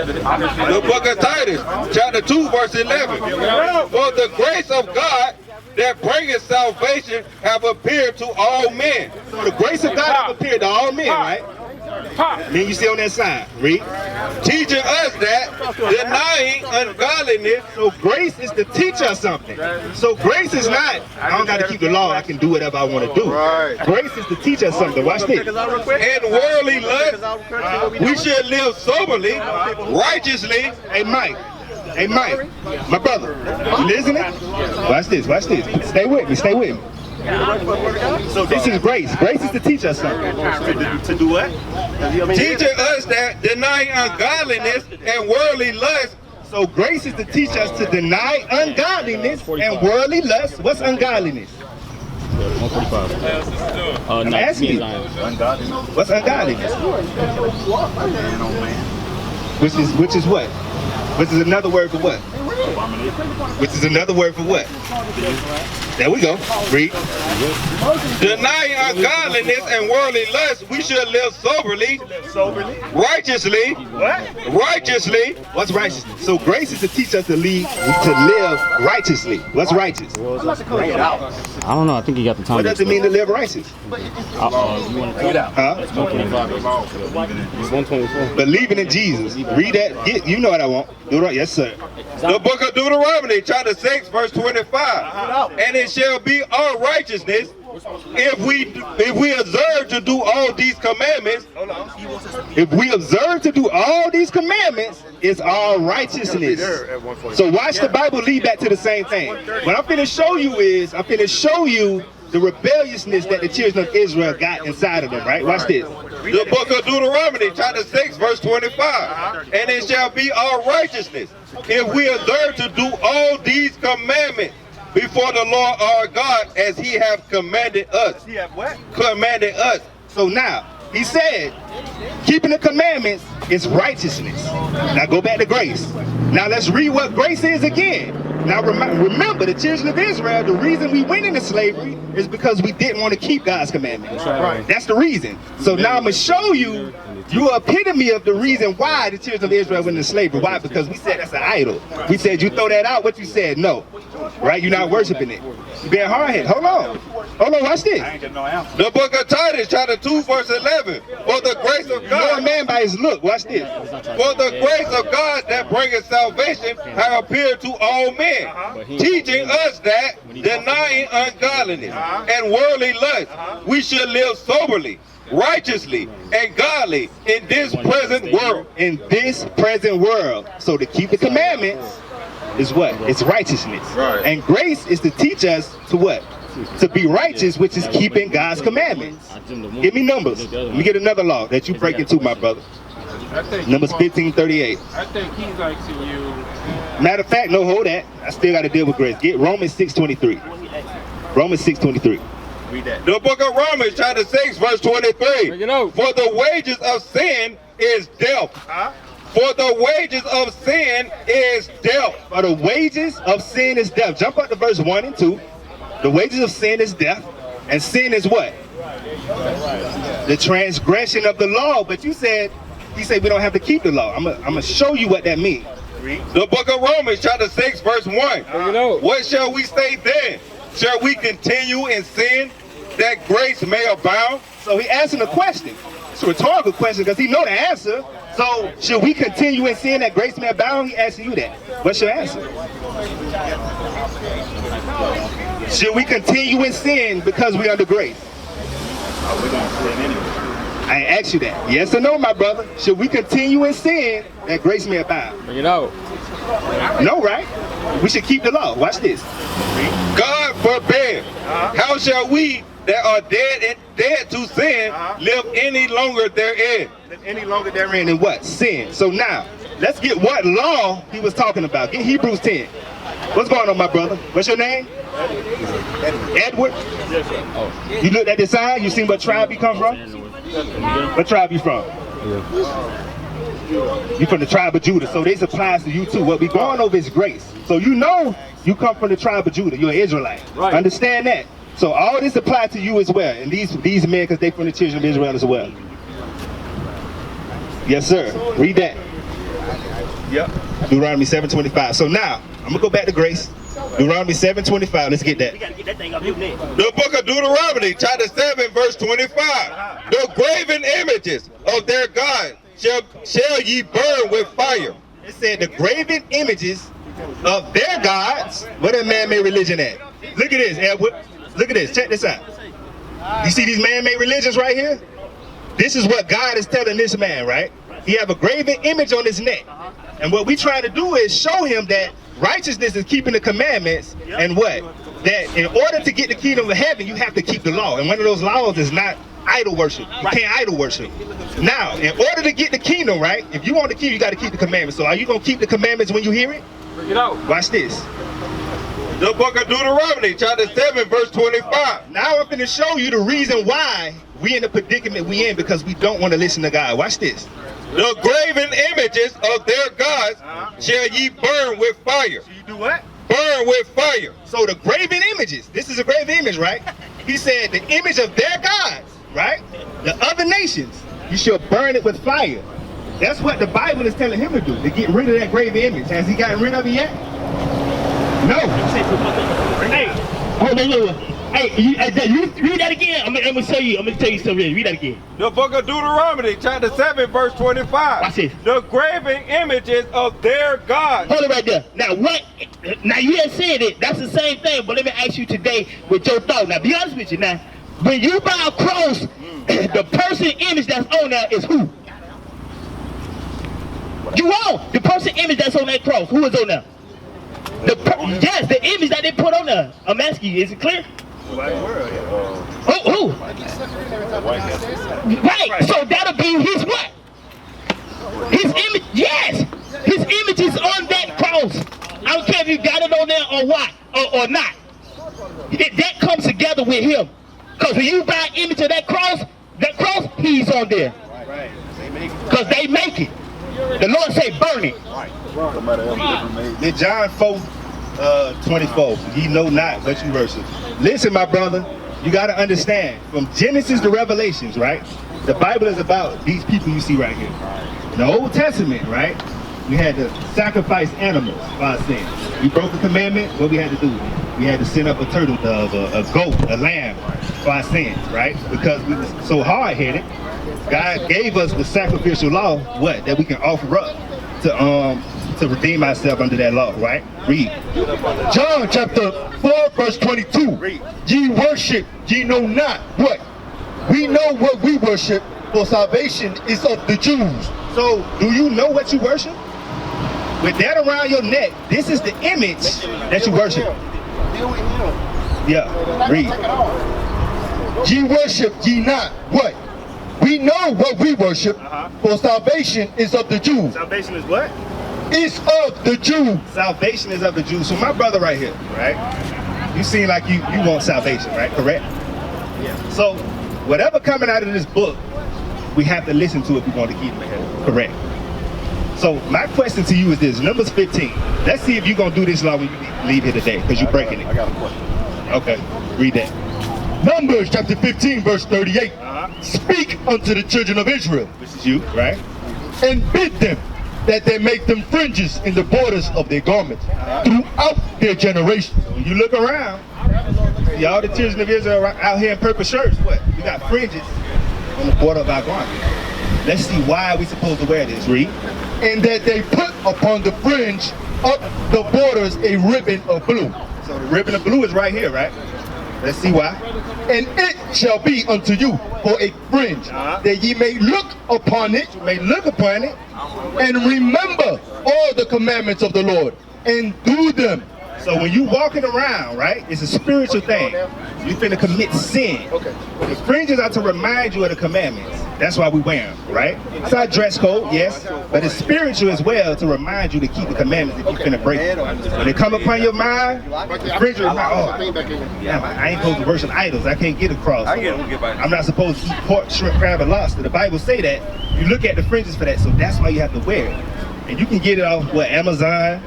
The book of Titus, chapter 2, verse 11. For the grace of God that bringeth salvation have appeared to all men. So the grace of God have appeared to all men, right? Then you see on that sign, read. Teaching us that, denying ungodliness. So grace is to teach us something. So grace is not, I don't got to keep the law, I can do whatever I want to do. Grace is to teach us something. Watch this. And worldly lust, we should live soberly, righteously. Hey Mike, my brother, you listening? Watch this, watch this. Stay with me, stay with me. So this is grace. Grace is to teach us something. To do what? Teaching us that denying ungodliness and worldly lust. So grace is to teach us to deny ungodliness and worldly lust. What's ungodliness? 145. I'm asking you. What's ungodliness? Which is what? Which is another word for what? Which is another word for what? There we go. Read. Denying ungodliness and worldly lust, we should live soberly, righteously. What? Righteously. What's righteousness? So grace is to teach us to live righteously. What's righteous? I don't know. I think you got the time. What does it mean to live righteous? You want to Huh? It's 124. Believing in Jesus. Read that. You know what I want. Do it right. Yes, sir. The book of Deuteronomy, chapter 6, verse 25. And it shall be our righteousness if we observe to do all these commandments. If we observe to do all these commandments, it's our righteousness. So watch the Bible lead back to the same thing. What I'm finna show you is, I'm finna show you the rebelliousness that the children of Israel got inside of them, right? Watch this. The book of Deuteronomy, chapter 6, verse 25. And it shall be our righteousness if we observe to do all these commandments before the Lord our God as he hath commanded us. He have what? Commanded us. So now, he said, keeping the commandments is righteousness. Now go back to grace. Now let's read what grace is again. Now remember, the children of Israel, the reason we went into slavery is because we didn't want to keep God's commandments. Right. That's the reason. So now I'm going to show you your epitome of the reason why the children of Israel went into slavery. Why? Because we said that's an idol. We said you throw that out. What you said? No. Right? You're not worshiping it. You're being hard-headed. Hold on. Hold on. Watch this. The book of Titus, chapter 2, verse 11. For the grace of God. You know a man by his look. Watch this. For the grace of God that bringeth salvation have appeared to all men, teaching us that, denying ungodliness and worldly lust, we should live soberly, righteously, and godly in this present world. In this present world. So to keep the commandments is what? It's righteousness. Right. And grace is to teach us to what? To be righteous, which is keeping God's commandments. Give me numbers. Let me get another law that you break into, my brother. Numbers 15:38. I think he's asking you. Matter of fact, no, hold that. I still got to deal with grace. Get Romans 6:23. Romans 6:23. Read that. The book of Romans, chapter 6, verse 23. For the wages of sin is death. For the wages of sin is death. For the wages of sin is death. Jump up to verse 1 and 2. The wages of sin is death. And sin is what? The transgression of the law. But you said, he said we don't have to keep the law. I'm gonna show you what that means. The book of Romans, chapter 6, verse 1. What shall we say then? Shall we continue in sin that grace may abound? So he asking a question. It's a rhetorical question because he know the answer. So should we continue in sin that grace may abound? He asking you that. What's your answer? Should we continue in sin because we under grace? We're going to sin anyway. I ain't asked you that. Yes or no, my brother? Should we continue in sin that grace may abound? Bring it out. No, right? We should keep the law. Watch this. God forbid. How shall we that are dead to sin live any longer therein? Live any longer therein in what? Sin. So now, let's get what law he was talking about. Get Hebrews 10. What's going on, my brother? What's your name? Edward? Yes, sir. Oh. You looked at the sign? You seen what tribe you come from? What tribe you from? You from the tribe of Judah, so this applies to you too. What we going over is grace. So you know you come from the tribe of Judah. You're an Israelite. Right. Understand that. So all this applies to you as well. And these men, because they from the children of Israel as well. Yes, sir. Read that. Yep. Deuteronomy 7:25. So now, I'm going to go back to grace. Deuteronomy 7:25. Let's get that. We gotta get that thing up your neck. The book of Deuteronomy, chapter 7, verse 25. The graven images of their God shall ye burn with fire. It said the graven images of their gods. Where that man-made religion at? Look at this, Edgewood. Look at this. Check this out. You see these man-made religions right here? This is what God is telling this man, right? He have a graven image on his neck. And what we trying to do is show him that righteousness is keeping the commandments, and what? That in order to get the kingdom of heaven, you have to keep the law. And one of those laws is not idol worship. You can't idol worship. Now, in order to get the kingdom, right? If you want the kingdom, you got to keep the commandments. So are you going to keep the commandments when you hear it? Bring it out. Watch this. The book of Deuteronomy, chapter 7, verse 25. Now I'm going to show you the reason why we in the predicament we in, because we don't want to listen to God. Watch this. The graven images of their gods shall ye burn with fire. So you do what? Burn with fire. So the graven images, this is a graven image, right? He said the image of their gods, right? The other nations, you shall burn it with fire. That's what the Bible is telling him to do, to get rid of that graven image. Has he gotten rid of it yet? No. Hey, hold on. Hey, you read that again. I'm gonna show you. I'm gonna tell you something. Read that again. The book of Deuteronomy, chapter 7, verse 25. Watch this. The graven images of their gods. Hold it right there. Now what? Now you had said it. That's the same thing. But let me ask you today with your thought. Now be honest with you. Now, when you buy a cross, the person image that's on there is who? You own the person image that's on that cross. Who is on there? Yes, the image that they put on there. I'm asking you. Is it clear? Who? Right. So that'll be his what? His image. Yes. His image is on that cross. I don't care if you got it on there or what or not. That comes together with him. Because when you buy an image of that cross, he's on there. Because they make it. The Lord say burn it. In John 4:24, ye know not what you worship. Listen, my brother, you got to understand, from Genesis to Revelations, right? The Bible is about these people you see right here. In the Old Testament, right? We had to sacrifice animals for our sins. We broke the commandment, what we had to do? We had to send up a turtle dove, a goat, a lamb for our sins, right? Because we were so hard-headed, God gave us the sacrificial law, what? That we can offer up to redeem ourselves under that law, right? Read. John chapter 4, verse 22. Read. Ye worship, ye know not what. We know what we worship, for salvation is of the Jews. So, do you know what you worship? With that around your neck, this is the image that you worship. Yeah, read. Ye worship, ye not what. We know what we worship, for salvation is of the Jews. Salvation is what? It's of the Jews. Salvation is of the Jews. So my brother right here, right? You seem like you want salvation, right? Correct? Yeah. So whatever coming out of this book, we have to listen to if we want to keep it ahead. Correct. So my question to you is this, Numbers 15. Let's see if you're going to do this law when you leave here today, because you're breaking it. I got a question. Okay, read that. Numbers chapter 15, verse 38. Speak unto the children of Israel, This is you, right? and bid them that they make them fringes in the borders of their garments throughout their generations. When you look around, see all the children of Israel out here in purple shirts, what? We got fringes on the border of our garment. Let's see why we supposed to wear this. Read. And that they put upon the fringe of the borders a ribbon of blue. So the ribbon of blue is right here, right? Let's see why. And it shall be unto you for a fringe, that ye may look upon it, You may look upon it. and remember all the commandments of the Lord, and do them. So when you walking around, right, it's a spiritual thing. You finna commit sin. Okay. The fringes are to remind you of the commandments. That's why we wear them, right? It's our dress code, yes, but it's spiritual as well to remind you to keep the commandments if you're finna break them. When they come upon your mind, the fringes remind, oh, damn, I ain't supposed to worship idols. I can't get across. I'm not supposed to eat pork, shrimp, crab, and lobster. The Bible say that. You look at the fringes for that, so that's why you have to wear it. And you can get it off, Amazon.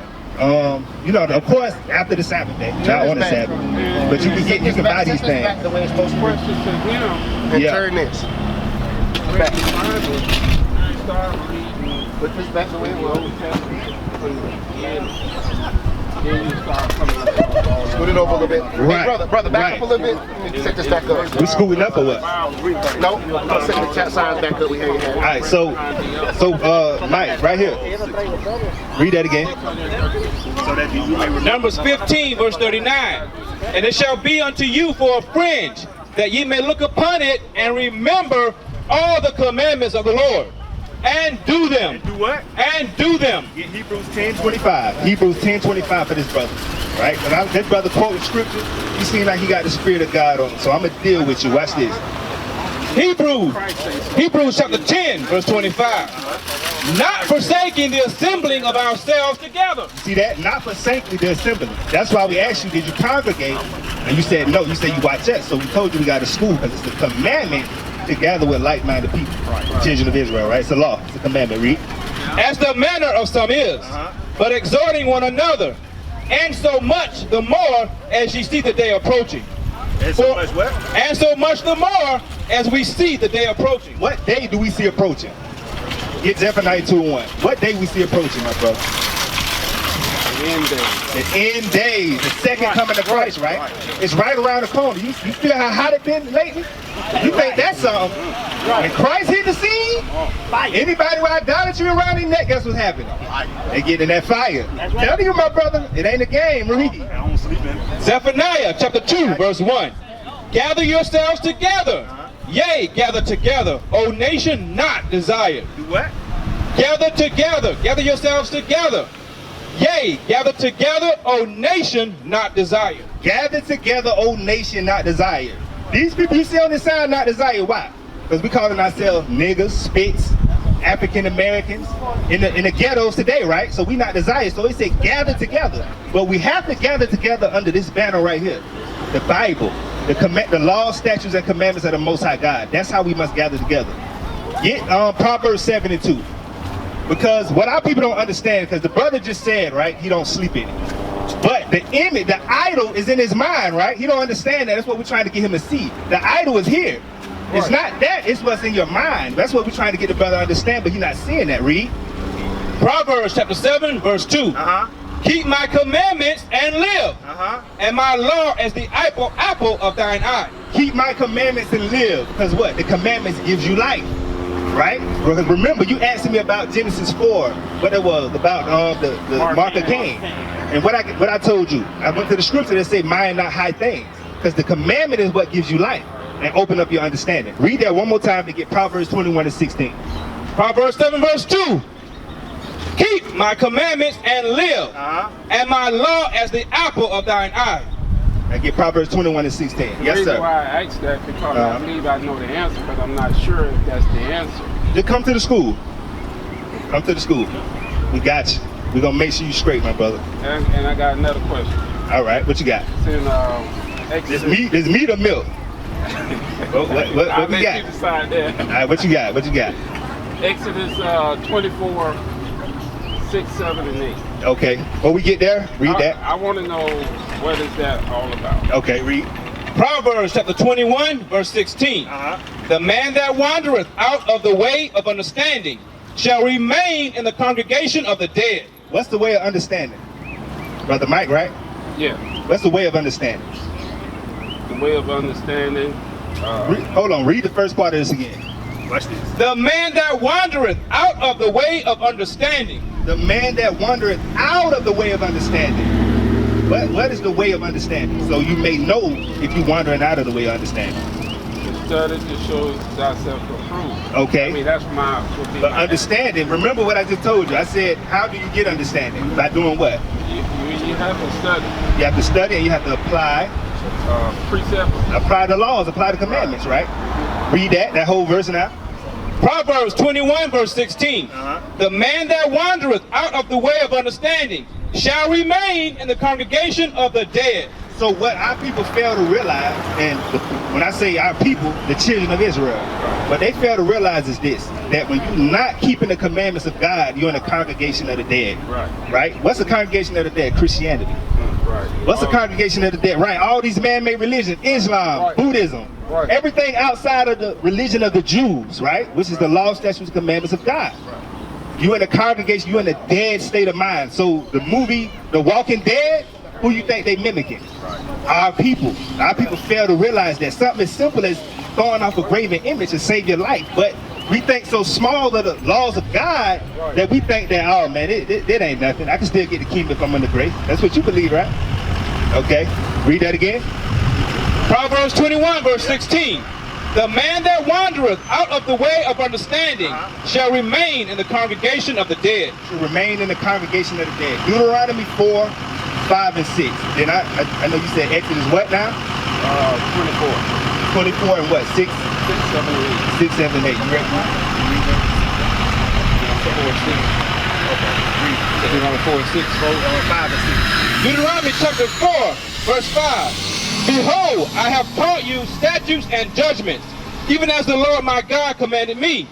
You know, of course, after the Sabbath day, not on the Sabbath, but you can buy these things. The way it's supposed to work. And Yeah. turn this. Bible, you start reading Put this back away. Then you start coming up. Scoot it over a little bit. Right. Hey, brother, back up a little bit. Set this back up. We scooting up or what? No, set the chat signs back up. We hear you. All right, so Mike, right here. Read that again. So that you may remember. Numbers 15, verse 39. And it shall be unto you for a fringe, that ye may look upon it and remember all the commandments of the Lord, and do them. Do what? And do them. Get Hebrews 10:25. Hebrews 10:25 for this brother. Right? When this brother quoting scripture, he seems like he got the Spirit of God on him. So I'm going to deal with you. Watch this. Hebrews chapter 10, verse 25. Not forsaking the assembling of ourselves together. See that? Not forsaking the assembly. That's why we asked you, did you congregate? And you said no. You said you watch us. So we told you we got a school because it's the commandment to gather with like-minded people. The children of Israel, right? It's a law. It's a commandment. Read. As the manner of some is, but exhorting one another, and so much the more as ye see the day approaching. And so much what? And so much the more as we see the day approaching. What day do we see approaching? Get Zephaniah 2:1. What day we see approaching, my brother? The end days. The end days, the second coming of Christ, right? It's right around the corner. You feel how hot it been lately? You think that's something? When Christ hit the scene, anybody with idolatry around his neck, guess what's happening? They get in that fire. Tell you, my brother, it ain't a game. Read. Zephaniah chapter 2, verse 1. Gather yourselves together. Yea, gather together, O nation not desired. Do what? Gather together. Gather yourselves together. Yea, gather together, O nation not desired. Gather together, O nation not desired. These people you see on this side not desired. Why? Because we calling ourselves niggas, spits, African Americans in the ghettos today, right? So we not desired. So he said gather together. But we have to gather together under this banner right here. The Bible, the laws, statutes, and commandments of the Most High God. That's how we must gather together. Get Proverbs 7:2. Because what our people don't understand, because the brother just said, right, he don't sleep in it. But the image, the idol is in his mind, right? He don't understand that. That's what we're trying to get him to see. The idol is here. It's not that, it's what's in your mind. That's what we're trying to get the brother to understand, but he's not seeing that. Read. Proverbs chapter 7, verse 2. Keep my commandments and live, and my law as the apple of thine eye. Keep my commandments and live. Because what? The commandments gives you life. Right? Because remember, you asked me about Genesis 4, what it was, about the mark of Cain. And what I told you, I went to the scripture that said, mind not high things. Because the commandment is what gives you life and open up your understanding. Read that one more time to get Proverbs 21:16. Proverbs 7, verse 2. Keep my commandments and live, and my law as the apple of thine eye. I get Proverbs 21:16. Yes, sir. The reason why I asked that because I believe I know the answer, but I'm not sure if that's the answer. Just come to the school. Come to the school. We got you. We're going to make sure you straight, my brother. And I got another question. All right. What you got? It's in Exodus. Is meat or milk? what we got? You decide there. All right. What you got? What you got? Exodus 24, 6, 7, and 8. Okay. When we get there, read that. I want to know what is that all about. Okay. Read. Proverbs chapter 21, verse 16. The man that wandereth out of the way of understanding shall remain in the congregation of the dead. What's the way of understanding? Brother Mike, right? Yeah. What's the way of understanding? The way of understanding. Hold on. Read the first part of this again. Watch this. The man that wandereth out of the way of understanding. The man that wandereth out of the way of understanding. What is the way of understanding? So you may know if you're wandering out of the way of understanding. Study to show thyself approved. Okay. I mean, that's But understanding, remember what I just told you. I said, how do you get understanding? By doing what? You have to study. You have to study and you have to apply. Precepts. Apply the laws, apply the commandments, right? Read that whole verse now. Proverbs 21, verse 16. The man that wandereth out of the way of understanding shall remain in the congregation of the dead. So what our people fail to realize, and when I say our people, the children of Israel, what they fail to realize is this, that when you're not keeping the commandments of God, you're in the congregation of the dead. Right? What's the congregation of the dead? Christianity. What's the congregation of the dead? Right? All these man-made religions, Islam, Buddhism, everything outside of the religion of the Jews, right? Which is the law, statutes, commandments of God. You in a congregation, you in a dead state of mind. So the movie, The Walking Dead, who you think they mimicking? Our people. Our people fail to realize that something as simple as throwing off a graven image to save your life. But we think so small of the laws of God that we think that, oh man, it ain't nothing. I can still get the kingdom if I'm under grace. That's what you believe, right? Okay, read that again. Proverbs 21, verse 16. The man that wandereth out of the way of understanding shall remain in the congregation of the dead. Shall remain in the congregation of the dead. Deuteronomy 4, 5, and 6. Then I know you said Exodus what now? 24. 24 and what? 6? 6, 7, and 8. 6, 7, and 8. You ready? Read that. 4, 6. Okay. Deuteronomy 4 and 6. 5 and 6. Deuteronomy chapter 4, verse 5. Behold, I have taught you statutes and judgments, even as the Lord my God commanded me,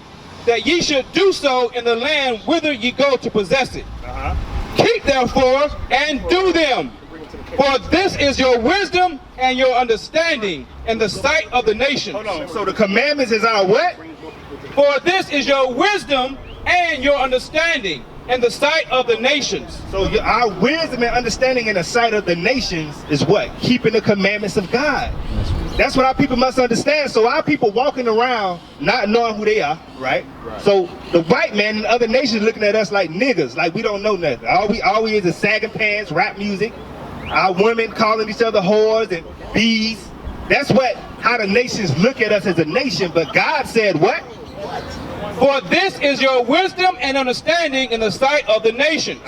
that ye should do so in the land whither ye go to possess it. Keep therefore and do them, for this is your wisdom and your understanding in the sight of the nations. Hold on. So the commandments is our what? For this is your wisdom and your understanding in the sight of the nations. So our wisdom and understanding in the sight of the nations is what? Keeping the commandments of God. That's what our people must understand. So our people walking around not knowing who they are, right? So the white man and other nations looking at us like niggas, like we don't know nothing. All we is sagging pants, rap music, our women calling each other whores and bees. That's how the nations look at us as a nation. But God said what? For this is your wisdom and understanding in the sight of the nations,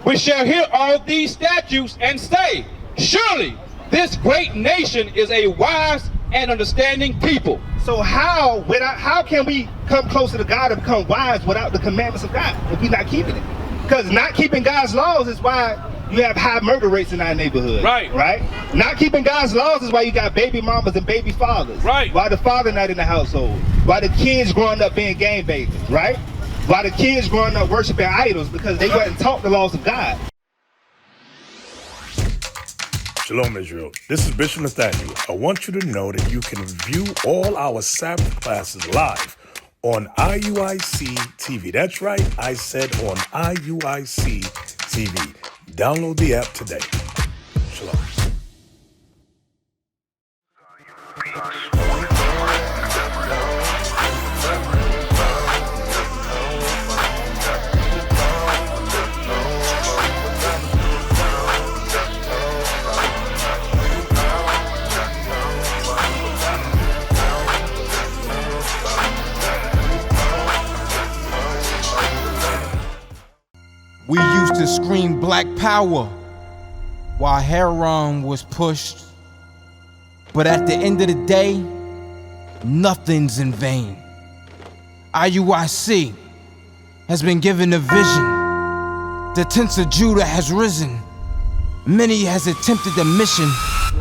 which shall hear all these statutes and say, surely this great nation is a wise and understanding people. So how can we come closer to God and become wise without the commandments of God if we're not keeping it? Because not keeping God's laws is why you have high murder rates in our neighborhood. Right? Not keeping God's laws is why you got baby mamas and baby fathers. Right. Why the father not in the household. Why the kids growing up being gang babies, right? Why the kids growing up worshiping idols because they wasn't taught the laws of God. Shalom, Israel. This is Bishop Nathaniel. I want you to know that you can view all our Sabbath classes live on IUIC TV. That's right, I said on IUIC TV. Download the app today. Shalom. We used to scream black power while Oram was pushed. But at the end of the day, nothing's in vain. IUIC has been given a vision. The tents of Judah has risen. Many has attempted the mission,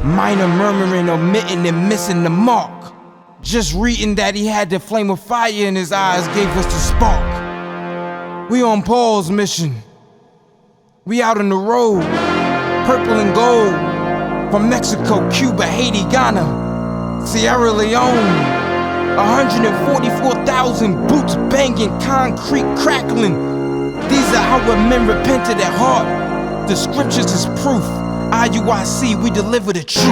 minor murmuring, omitting, and missing the mark. Just reading that he had the flame of fire in his eyes gave us the spark. We on Paul's mission. We out on the road, purple and gold, from Mexico, Cuba, Haiti, Ghana, Sierra Leone. 144,000 boots banging, concrete crackling. These are how men repented at heart. The scriptures is proof. IUIC, we deliver the truth.